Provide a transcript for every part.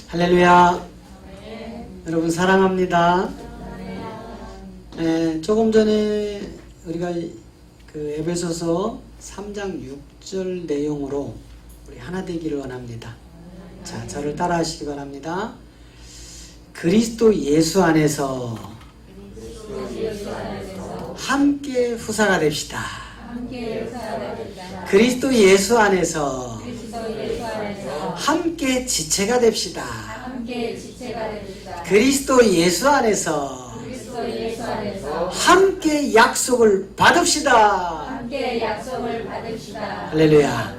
할렐루야. 여러분 사랑합니다. 조금 전에 우리가 그 에베소서 3장 6절 내용으로 우리 하나 되기를 원합니다. 자, 저를 따라 하시기 바랍니다. 그리스도 예수 안에서 함께 후사가 됩시다. 그리스도 예수 안에서 함께 지체가 됩시다. 그리스도 예수 안에서 함께 약속을 받읍시다. 할렐루야.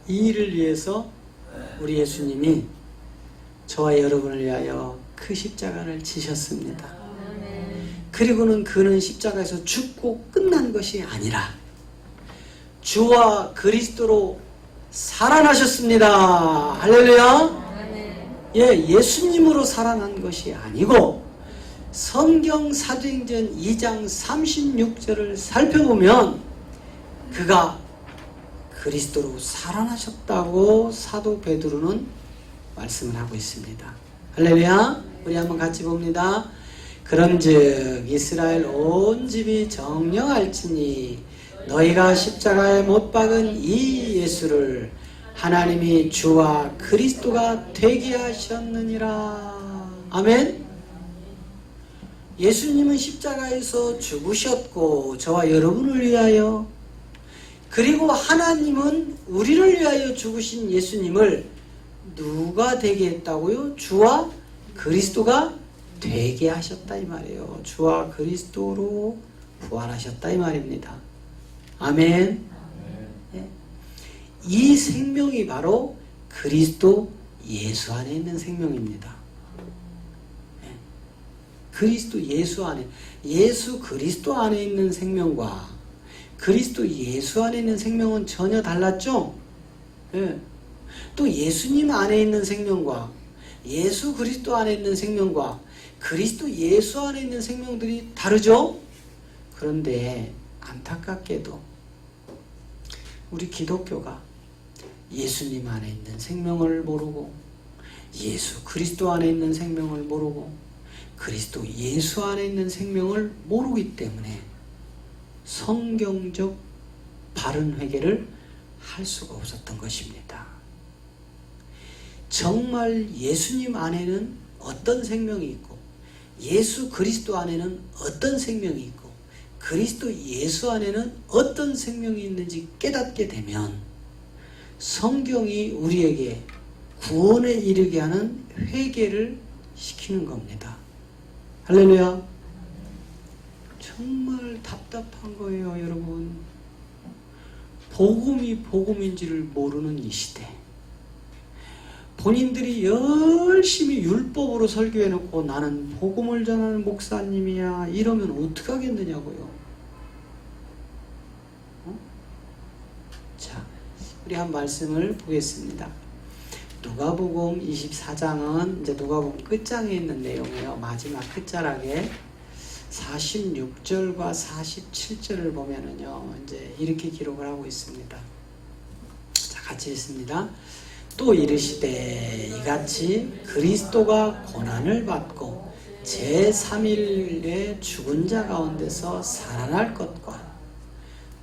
이 일을 위해서 우리 예수님이 저와 여러분을 위하여 그 십자가를 지셨습니다. 그리고는 그는 십자가에서 죽고 끝난 것이 아니라 주와 그리스도로 살아나셨습니다. 할렐루야. 예수님으로 살아난 것이 아니고 성경 사도행전 2장 36절을 살펴보면 그가 그리스도로 살아나셨다고 사도 베드로는 말씀을 하고 있습니다. 할렐루야. 우리 한번 같이 봅니다. 그런즉 이스라엘 온 집이 정령할지니 너희가 십자가에 못 박은 이 예수를 하나님이 주와 그리스도가 되게 하셨느니라. 아멘. 예수님은 십자가에서 죽으셨고 저와 여러분을 위하여, 그리고 하나님은 우리를 위하여 죽으신 예수님을 누가 되게 했다고요? 주와 그리스도가 되게 하셨다 이 말이에요. 주와 그리스도로 부활하셨다 이 말입니다. 아멘. 이 생명이 바로 그리스도 예수 안에 있는 생명입니다. 그리스도 예수 안에, 예수 그리스도 안에 있는 생명과 그리스도 예수 안에 있는 생명은 전혀 달랐죠? 또 예수님 안에 있는 생명과 예수 그리스도 안에 있는 생명과 그리스도 예수 안에 있는 생명들이 다르죠? 그런데 안타깝게도 우리 기독교가 예수님 안에 있는 생명을 모르고 예수 그리스도 안에 있는 생명을 모르고 그리스도 예수 안에 있는 생명을 모르기 때문에 성경적 바른 회개를 할 수가 없었던 것입니다. 정말 예수님 안에는 어떤 생명이 있고 예수 그리스도 안에는 어떤 생명이 있고 그리스도 예수 안에는 어떤 생명이 있는지 깨닫게 되면 성경이 우리에게 구원에 이르게 하는 회개를 시키는 겁니다. 할렐루야. 정말 답답한 거예요, 여러분. 복음이 복음인지를 모르는 이 시대. 본인들이 열심히 율법으로 설교해놓고 나는 복음을 전하는 목사님이야 이러면 어떡하겠느냐고요. 자, 우리 한 말씀을 보겠습니다. 누가복음 24장은 이제 누가복음 끝장에 있는 내용이에요. 마지막 끝자락에 46절과 47절을 보면은요, 이제 이렇게 기록을 하고 있습니다. 자, 같이 읽습니다. 또 이르시되 이같이 그리스도가 고난을 받고 제3일에 죽은 자 가운데서 살아날 것과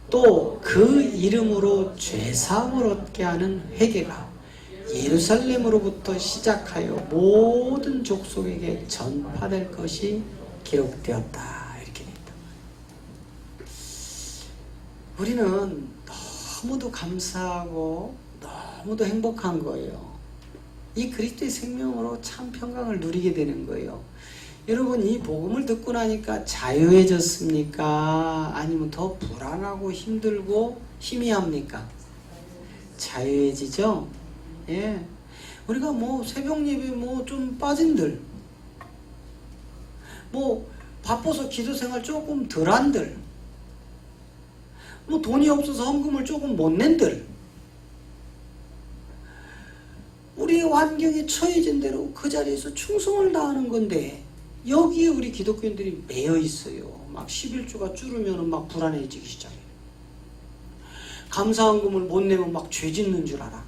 또 그 이름으로 죄사함을 얻게 하는 회개가 예루살렘으로부터 시작하여 모든 족속에게 전파될 것이 기록되었다. 이렇게 됩니다. 우리는 너무도 감사하고 너무도 행복한 거예요. 이 그리스도의 생명으로 참 평강을 누리게 되는 거예요. 여러분, 이 복음을 듣고 나니까 자유해졌습니까? 아니면 더 불안하고 힘들고 희미합니까? 자유해지죠? 예. 우리가 뭐 새벽 예배 뭐 좀 빠진들, 뭐 바빠서 기도 생활 조금 덜한들, 뭐 돈이 없어서 헌금을 조금 못 낸들, 우리 환경에 처해진 대로 그 자리에서 충성을 다하는 건데 여기에 우리 기독교인들이 매여 있어요. 막 11조가 줄으면 막 불안해지기 시작해요. 감사헌금을 못 내면 막 죄 짓는 줄 알아.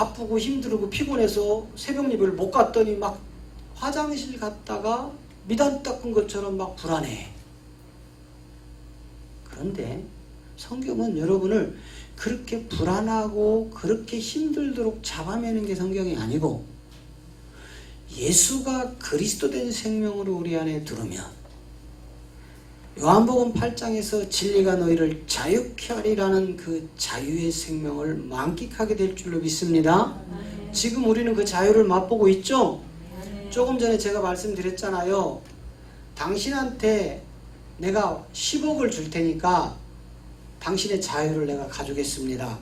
바쁘고 힘들고 피곤해서 새벽 예배를 못 갔더니 막 화장실 갔다가 미단 닦은 것처럼 막 불안해. 그런데 성경은 여러분을 그렇게 불안하고 그렇게 힘들도록 잡아매는 게 성경이 아니고, 예수가 그리스도 된 생명으로 우리 안에 들으면 요한복음 8장에서 진리가 너희를 자유케 하리라는 그 자유의 생명을 만끽하게 될 줄로 믿습니다. 지금 우리는 그 자유를 맛보고 있죠? 조금 전에 제가 말씀드렸잖아요. 당신한테 내가 10억을 줄 테니까 당신의 자유를 내가 가져겠습니다.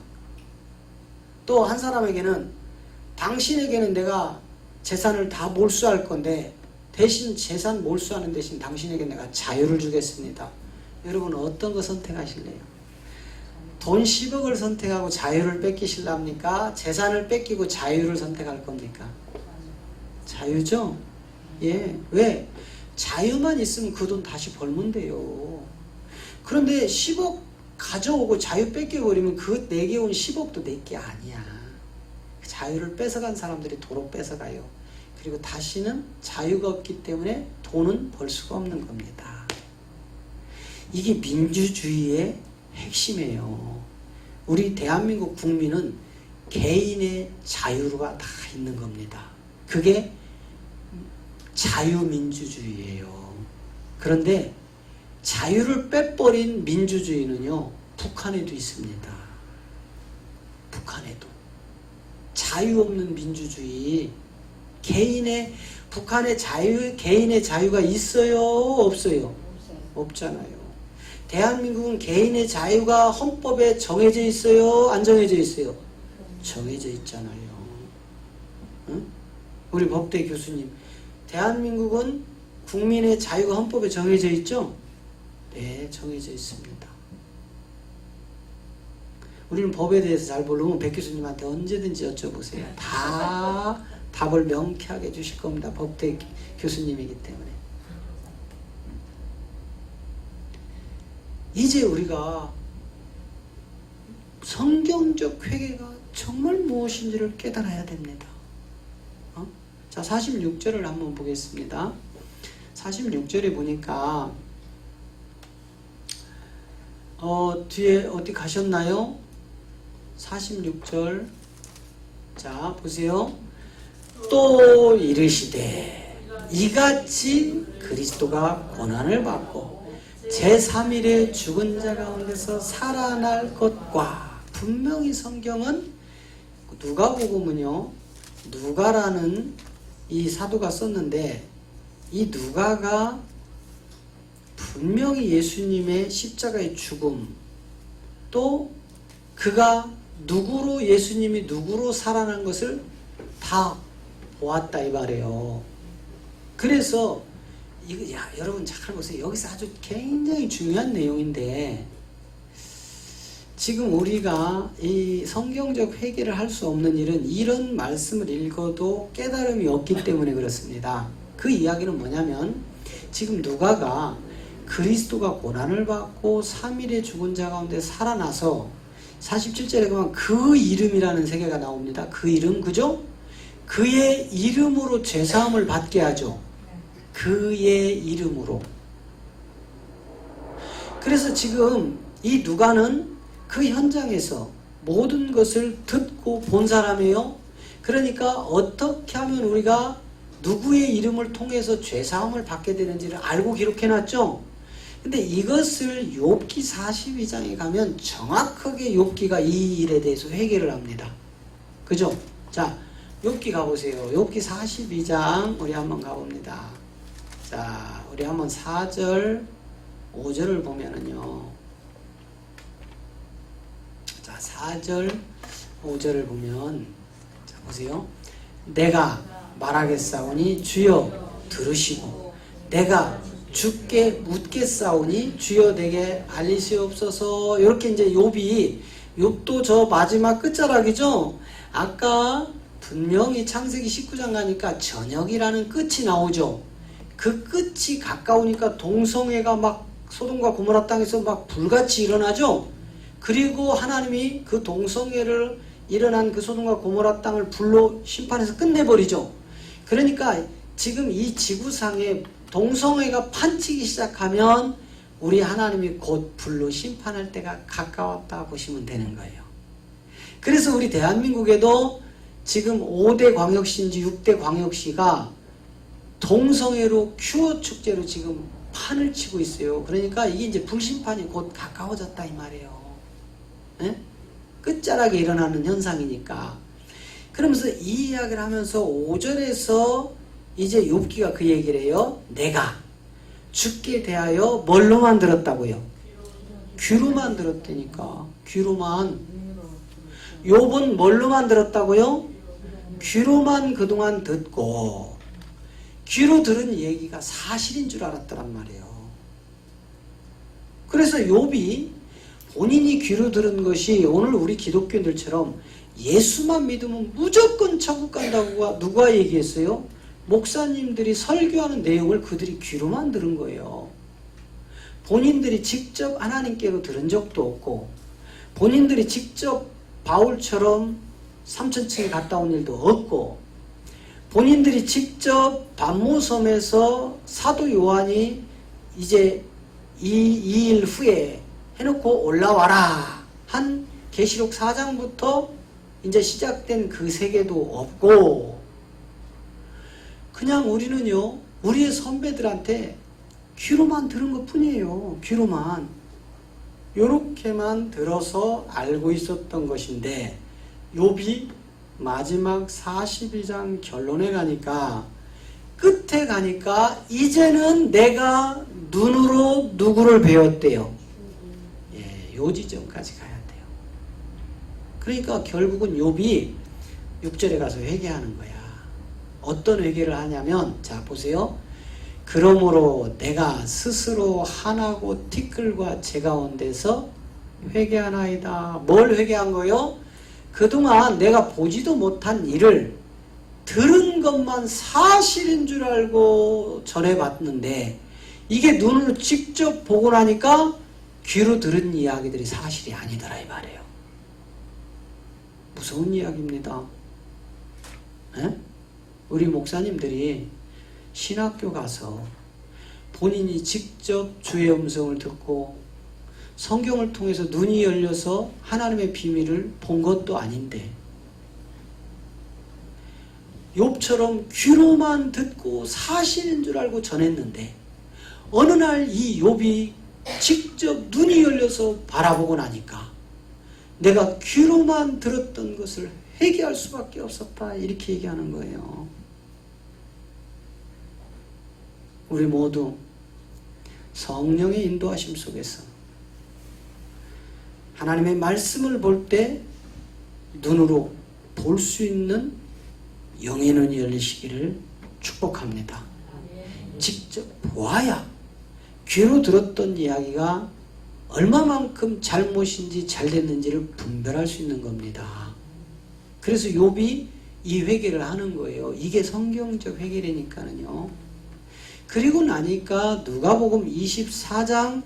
또 한 사람에게는 당신에게는 내가 재산을 다 몰수할 건데 대신 재산 몰수하는 대신 당신에게 내가 자유를 주겠습니다. 여러분 어떤 거 선택하실래요? 돈 10억을 선택하고 자유를 뺏기실랍니까? 재산을 뺏기고 자유를 선택할 겁니까? 자유죠? 예. 왜? 자유만 있으면 그 돈 다시 벌면 돼요. 그런데 10억 가져오고 자유 뺏겨버리면 그 내게 온 10억도 내게 아니야. 자유를 뺏어간 사람들이 도로 뺏어가요. 그리고 다시는 자유가 없기 때문에 돈은 벌 수가 없는 겁니다. 이게 민주주의의 핵심이에요. 우리 대한민국 국민은 개인의 자유가 다 있는 겁니다. 그게 자유민주주의예요. 그런데 자유를 빼버린 민주주의는요, 북한에도 있습니다. 북한에도. 자유 없는 민주주의, 북한의 개인의 자유가 있어요? 없어요? 없잖아요. 대한민국은 개인의 자유가 헌법에 정해져 있어요? 안 정해져 있어요? 정해져 있잖아요. 응? 우리 법대 교수님, 대한민국은 국민의 자유가 헌법에 정해져 있죠? 네, 정해져 있습니다. 우리는 법에 대해서 잘 모르면 백 교수님한테 언제든지 여쭤보세요. 다 답을 명쾌하게 주실 겁니다. 법대 교수님이기 때문에. 이제 우리가 성경적 회개가 정말 무엇인지를 깨달아야 됩니다. 자, 46절을 한번 보겠습니다. 46절에 보니까 뒤에 어디 가셨나요? 46절. 자, 보세요. 또 이르시되 이같이 그리스도가 고난을 받고 제3일에 죽은 자 가운데서 살아날 것과, 분명히 성경은 누가복음은요, 누가라는 이 사도가 썼는데, 이 누가가 분명히 예수님의 십자가의 죽음, 또 그가 누구로, 예수님이 누구로 살아난 것을 다 보았다 이 말이에요. 그래서 이거, 여러분 잘 보세요. 여기서 아주 굉장히 중요한 내용인데, 지금 우리가 이 성경적 회개를 할 수 없는 일은 이런 말씀을 읽어도 깨달음이 없기 때문에 그렇습니다. 그 이야기는 뭐냐면, 지금 누가가 그리스도가 고난을 받고 3일에 죽은 자 가운데 살아나서 47절에 보면 그 이름이라는 세계가 나옵니다. 그 이름, 그죠? 그의 이름으로 죄사함을 받게 하죠. 그의 이름으로. 그래서 지금 이 누가는 그 현장에서 모든 것을 듣고 본 사람이에요. 그러니까 어떻게 하면 우리가 누구의 이름을 통해서 죄사함을 받게 되는지를 알고 기록해놨죠. 근데 이것을 욥기 42장에 가면 정확하게 욥기가 이 일에 대해서 회개를 합니다. 그죠? 자, 욥기 가보세요. 욥기 42장 우리 한번 가봅니다. 자, 우리 한번 4절 5절을 보면은요, 자, 4절 5절을 보면, 자, 보세요. 내가 말하겠사오니 주여 들으시고, 내가 주께 묻겠사오니 주여 내게 알리시옵소서. 이렇게 이제 욥도 저 마지막 끝자락이죠. 아까 분명히 창세기 19장 가니까 저녁이라는 끝이 나오죠. 그 끝이 가까우니까 동성애가 막 소돔과 고모라 땅에서 막 불같이 일어나죠. 그리고 하나님이 그 동성애를 일어난 그 소돔과 고모라 땅을 불로 심판해서 끝내버리죠. 그러니까 지금 이 지구상에 동성애가 판치기 시작하면 우리 하나님이 곧 불로 심판할 때가 가까웠다 보시면 되는 거예요. 그래서 우리 대한민국에도 지금 5대 광역시인지 6대 광역시가 동성애로 큐어 축제로 지금 판을 치고 있어요. 그러니까 이게 이제 불심판이 곧 가까워졌다 이 말이에요. 네? 끝자락에 일어나는 현상이니까. 그러면서 이 이야기를 하면서 5절에서 이제 욥기가 그 얘기를 해요. 내가 죽게 대하여 뭘로만 들었다고요? 귀로만 들었다니까. 귀로만. 욥은 뭘로만 들었다고요? 귀로만 그동안 듣고 귀로 들은 얘기가 사실인 줄 알았더란 말이에요. 그래서 욥이 본인이 귀로 들은 것이 오늘 우리 기독교인들처럼 예수만 믿으면 무조건 천국 간다고 누가 얘기했어요? 목사님들이 설교하는 내용을 그들이 귀로만 들은 거예요. 본인들이 직접 하나님께로 들은 적도 없고 본인들이 직접 바울처럼 삼천층에 갔다 온 일도 없고 본인들이 직접 반모섬에서 사도 요한이 이제 이 일 후에 해놓고 올라와라 한 계시록 4장부터 이제 시작된 그 세계도 없고 그냥 우리는요 우리의 선배들한테 귀로만 들은 것 뿐이에요. 귀로만 요렇게만 들어서 알고 있었던 것인데 욥이 마지막 42장 결론에 가니까 끝에 가니까 이제는 내가 눈으로 누구를 배웠대요. 예, 요 지점까지 가야 돼요. 그러니까 결국은 욥이 6절에 가서 회개하는 거야. 어떤 회개를 하냐면 자 보세요. 그러므로 내가 스스로 하나고 티끌과 제 가운데서 회개하나이다. 뭘 회개한 거요? 그동안 내가 보지도 못한 일을 들은 것만 사실인 줄 알고 전해봤는데 이게 눈으로 직접 보고 나니까 귀로 들은 이야기들이 사실이 아니더라 이 말이에요. 무서운 이야기입니다. 에? 우리 목사님들이 신학교 가서 본인이 직접 주의 음성을 듣고 성경을 통해서 눈이 열려서 하나님의 비밀을 본 것도 아닌데 욥처럼 귀로만 듣고 사실인 줄 알고 전했는데 어느 날 이 욥이 직접 눈이 열려서 바라보고 나니까 내가 귀로만 들었던 것을 회개할 수밖에 없었다 이렇게 얘기하는 거예요. 우리 모두 성령의 인도하심 속에서 하나님의 말씀을 볼 때 눈으로 볼 수 있는 영의 눈이 열리시기를 축복합니다. 직접 보아야 귀로 들었던 이야기가 얼마만큼 잘못인지 잘됐는지를 분별할 수 있는 겁니다. 그래서 욥이 이 회개를 하는 거예요. 이게 성경적 회개라니까는요. 그리고 나니까 누가복음 24장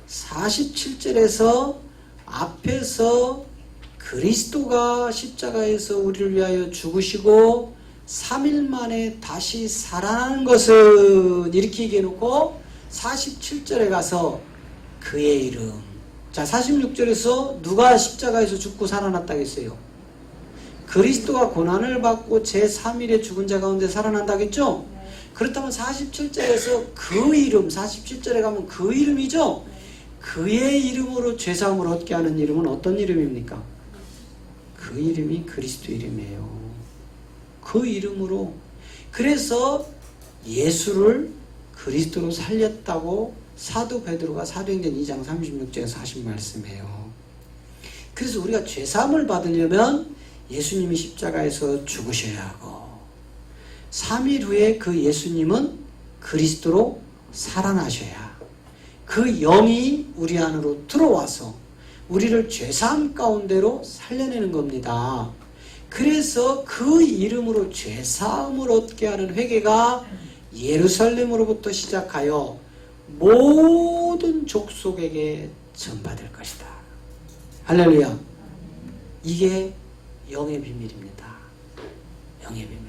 47절에서 앞에서 그리스도가 십자가에서 우리를 위하여 죽으시고 3일 만에 다시 살아나는 것은 이렇게 얘기해놓고 47절에 가서 그의 이름. 자 46절에서 누가 십자가에서 죽고 살아났다고 했어요? 그리스도가 고난을 받고 제3일에 죽은 자 가운데 살아난다겠죠? 그렇다면 47절에서 그 이름, 47절에 가면 그 이름이죠? 그의 이름으로 죄사함을 얻게 하는 이름은 어떤 이름입니까? 그 이름이 그리스도 이름이에요. 그 이름으로. 그래서 예수를 그리스도로 살렸다고 사도 베드로가 사도행전 2장 36절에서 하신 말씀이에요. 그래서 우리가 죄사함을 받으려면 예수님이 십자가에서 죽으셔야 하고 3일 후에 그 예수님은 그리스도로 살아나셔야 그 영이 우리 안으로 들어와서 우리를 죄사함 가운데로 살려내는 겁니다. 그래서 그 이름으로 죄사함을 얻게 하는 회개가 예루살렘으로부터 시작하여 모든 족속에게 전파될 것이다. 할렐루야. 이게 영의 비밀입니다. 영의 비밀.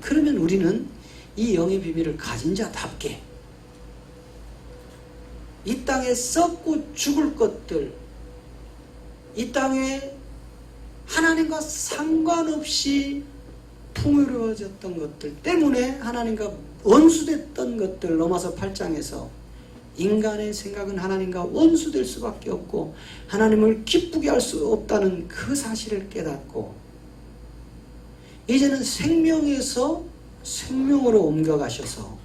그러면 우리는 이 영의 비밀을 가진 자답게 이 땅에 썩고 죽을 것들, 이 땅에 하나님과 상관없이 풍요로워졌던 것들 때문에 하나님과 원수됐던 것들, 로마서 8장에서 인간의 생각은 하나님과 원수될 수밖에 없고 하나님을 기쁘게 할 수 없다는 그 사실을 깨닫고 이제는 생명에서 생명으로 옮겨가셔서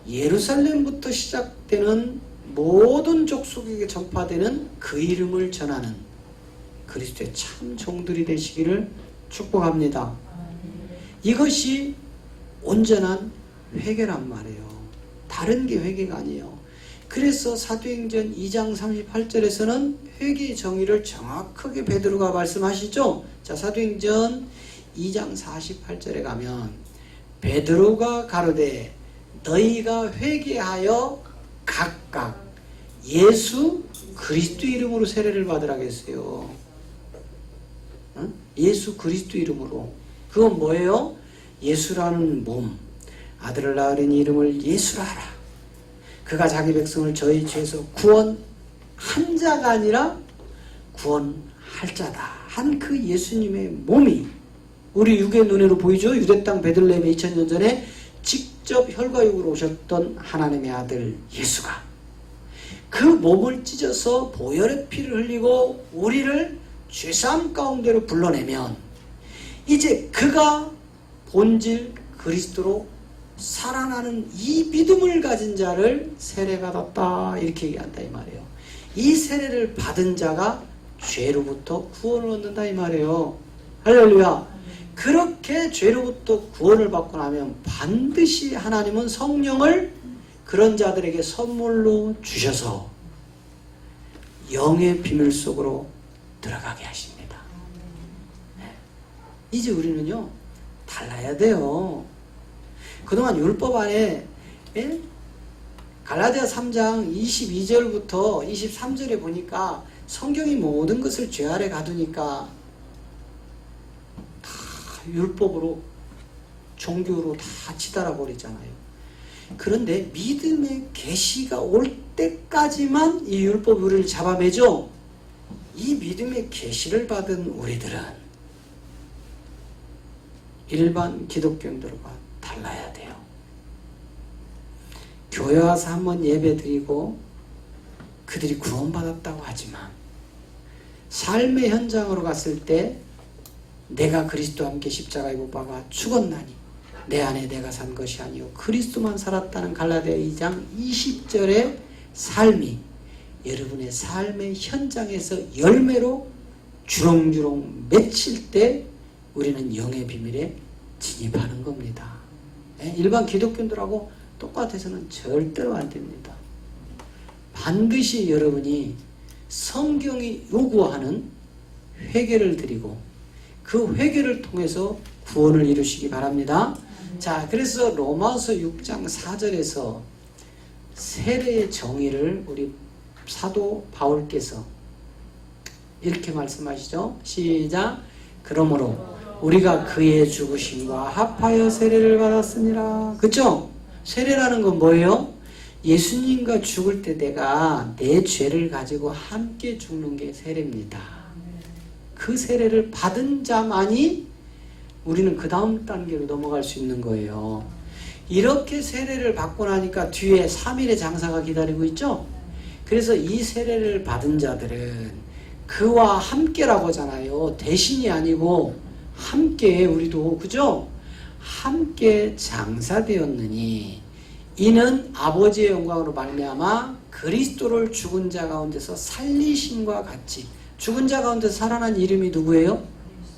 예루살렘부터 시작되는 모든 족속에게 전파되는 그 이름을 전하는 그리스도의 참 종들이 되시기를 축복합니다. 이것이 온전한 회개란 말이에요. 다른 게 회개가 아니에요. 그래서 사도행전 2장 38절에서는 회개의 정의를 정확하게 베드로가 말씀하시죠. 자, 사도행전 2장 48절에 가면 베드로가 가로되 너희가 회개하여 각각 예수 그리스도 이름으로 세례를 받으라겠어요. 응? 예수 그리스도 이름으로. 그건 뭐예요? 예수라는 몸, 아들을 낳으린 이름을 예수라 하라. 그가 자기 백성을 저희 죄에서 구원한 자가 아니라 구원할 자다 한 그 예수님의 몸이 우리 육의 눈으로 보이죠? 유대 땅 베들레헴에 2000년 전에 직접 혈과육으로 오셨던 하나님의 아들 예수가 그 몸을 찢어서 보혈의 피를 흘리고 우리를 죄사함 가운데로 불러내면 이제 그가 본질 그리스도로 살아나는 이 믿음을 가진 자를 세례받았다 이렇게 얘기한다 이 말이에요. 이 세례를 받은 자가 죄로부터 구원을 얻는다 이 말이에요. 할렐루야. 그렇게 죄로부터 구원을 받고 나면 반드시 하나님은 성령을 그런 자들에게 선물로 주셔서 영의 비밀 속으로 들어가게 하십니다. 이제 우리는요 달라야 돼요. 그동안 율법 안에 갈라디아 3장 22절부터 23절에 보니까 성경이 모든 것을 죄 아래 가두니까 다 율법으로 종교로 다 치달아 버리잖아요. 그런데 믿음의 계시가 올 때까지만 이 율법 우리를 잡아매죠. 이 믿음의 계시를 받은 우리들은 일반 기독교인들과 달라야 돼요. 교회 와서 한번 예배 드리고 그들이 구원받았다고 하지만 삶의 현장으로 갔을 때 내가 그리스도와 함께 십자가에 못 박아 죽었나니 내 안에 내가 산 것이 아니요 그리스도만 살았다는 갈라디아 2장 20절의 삶이 여러분의 삶의 현장에서 열매로 주렁주렁 맺힐 때 우리는 영의 비밀에 진입하는 겁니다. 일반 기독교인들하고 똑같아서는 절대로 안 됩니다. 반드시 여러분이 성경이 요구하는 회개를 드리고 그 회개를 통해서 구원을 이루시기 바랍니다. 자, 그래서 로마서 6장 4절에서 세례의 정의를 우리 사도 바울께서 이렇게 말씀하시죠. 시작. 그러므로 우리가 그의 죽으심과 합하여 세례를 받았으니라. 그쵸? 세례라는 건 뭐예요? 예수님과 죽을 때 내가 내 죄를 가지고 함께 죽는 게 세례입니다. 그 세례를 받은 자만이 우리는 그 다음 단계로 넘어갈 수 있는 거예요. 이렇게 세례를 받고 나니까 뒤에 3일의 장사가 기다리고 있죠? 그래서 이 세례를 받은 자들은 그와 함께라고 하잖아요. 대신이 아니고 함께 우리도 그죠? 함께 장사되었느니 이는 아버지의 영광으로 말미암아 그리스도를 죽은 자 가운데서 살리심과 같이 죽은 자 가운데서 살아난 이름이 누구예요?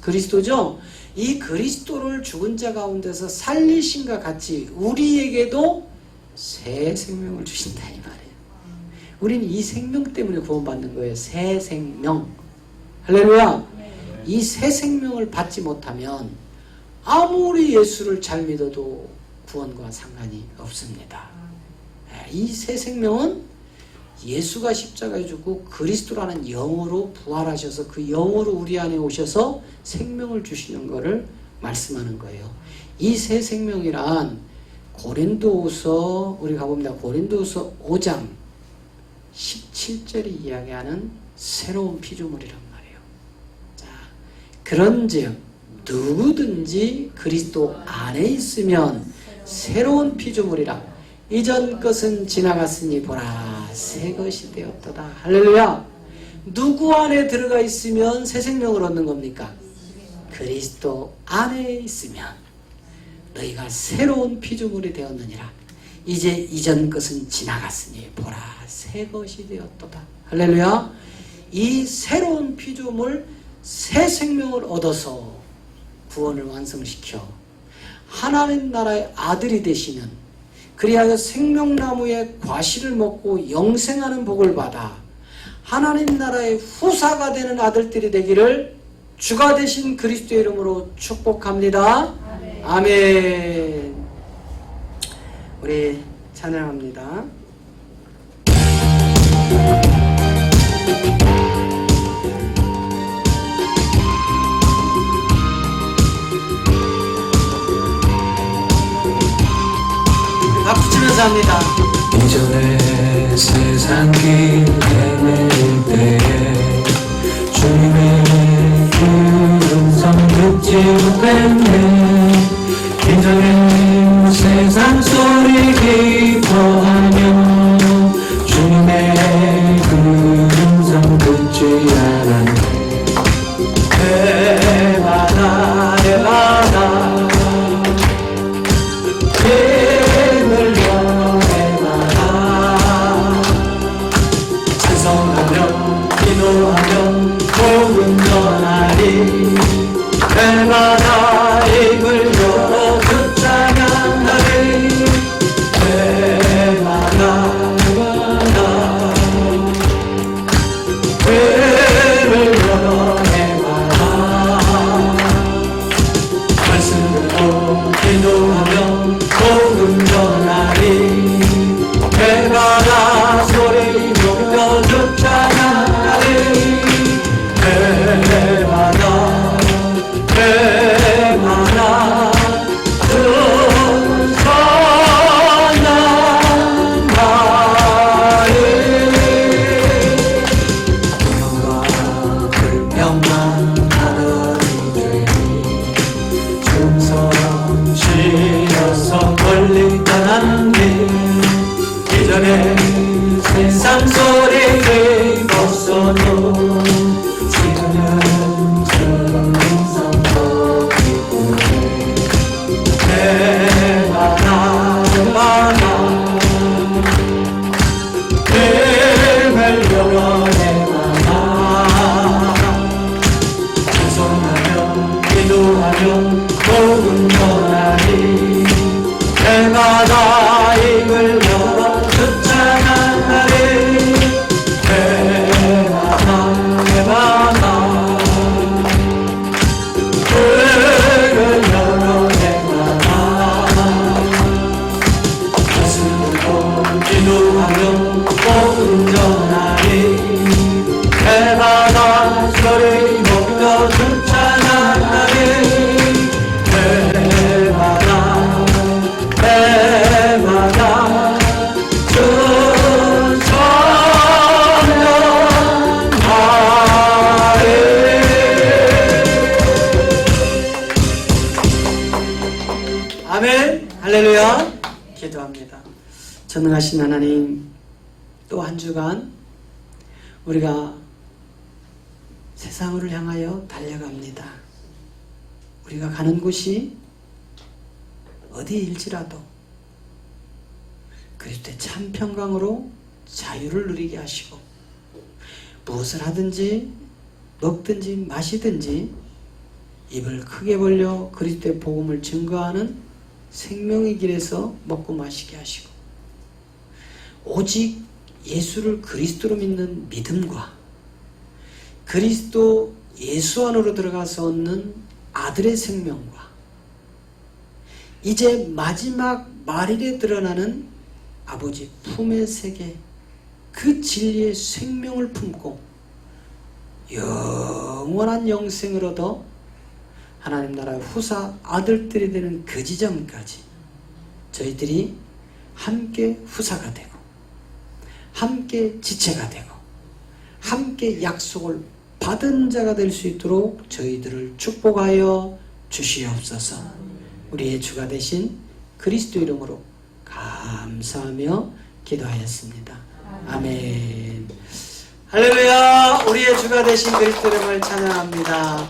그리스도죠? 이 그리스도를 죽은 자 가운데서 살리심과 같이 우리에게도 새 생명을 주신다 이 말이에요. 우리는 이 생명 때문에 구원받는 거예요. 새 생명. 할렐루야. 이 새 생명을 받지 못하면 아무리 예수를 잘 믿어도 구원과 상관이 없습니다. 이 새 생명은 예수가 십자가에 죽고 그리스도라는 영으로 부활하셔서 그 영으로 우리 안에 오셔서 생명을 주시는 것을 말씀하는 거예요. 이 새 생명이란 고린도후서 우리 가봅니다. 고린도후서 5장 17절이 이야기하는 새로운 피조물이란 말이에요. 자, 그런즉 누구든지 그리스도 안에 있으면 새로운 피조물이라 이전 것은 지나갔으니 보라 새 것이 되었도다. 할렐루야. 누구 안에 들어가 있으면 새 생명을 얻는 겁니까? 그리스도 안에 있으면 너희가 새로운 피조물이 되었느니라. 이제 이전 것은 지나갔으니 보라 새 것이 되었도다. 할렐루야. 이 새로운 피조물 새 생명을 얻어서 구원을 완성시켜 하나님 나라의 아들이 되시는, 그리하여 생명나무의 과실을 먹고 영생하는 복을 받아 하나님 나라의 후사가 되는 아들들이 되기를 주가 되신 그리스도의 이름으로 축복합니다. 아멘. 아멘. 우리 찬양합니다. 박수 치면서 합니다. 이전에 세상 길 헤맬 때에 주님의 음성 듣지 못했네. 이전에 세상 소리 기뻐하며 주님의 음성 듣지 않았네. 해마다 해마다 기도하며 복음 전하리. 해마다 입을 열어 주 찬양하리. 해마다 회를 열어 해마다 말씀 듣고 기도하며 복음 전하리. 해마다 소리 높여 주 찬양하리. 해마다 해마다 주 찬양하리. 영광과 불평만 하늘이 되니 충성 실어서 멀리 떠난 길. 이전에 세상 소리를 벗어도 지금은 충성도 기쁘네. 해마다 해마다 힘을 열어 해마다 찬송하며 기도하며 복음 전하리. 해마다 입을 열어 주 찬양하리. 해마다 해마다 불을 열어 해마다 말씀 듣고 기도하며 복음 전하리. 해마다 소리 높여 주 찬양하리. 해마다 해마다 주 찬양하리. 아멘. 할렐루야. 기도합니다. 전능하신 하나님, 또 한 주간 우리가 세상을 향하여 달려갑니다. 우리가 가는 곳이 어디일지라도 그리스도의 참 평강으로 자유를 누리게 하시고, 무엇을 하든지 먹든지 마시든지 입을 크게 벌려 그리스도의 복음을 증거하는 생명의 길에서 먹고 마시게 하시고, 오직 예수를 그리스도로 믿는 믿음과 그리스도 예수 안으로 들어가서 얻는 아들의 생명과 이제 마지막 말일에 드러나는 아버지 품의 세계, 그 그 진리의 생명을 품고 영원한 영생을 얻어 하나님 나라의 후사 아들들이 되는 그 지점까지 저희들이 함께 후사가 되고 함께 지체가 되고 함께 약속을 받은 자가 될 수 있도록 저희들을 축복하여 주시옵소서. 우리의 주가 되신 그리스도 이름으로 감사하며 기도하였습니다. 아멘. 할렐루야. 우리의 주가 되신 그리스도 이름을 찬양합니다.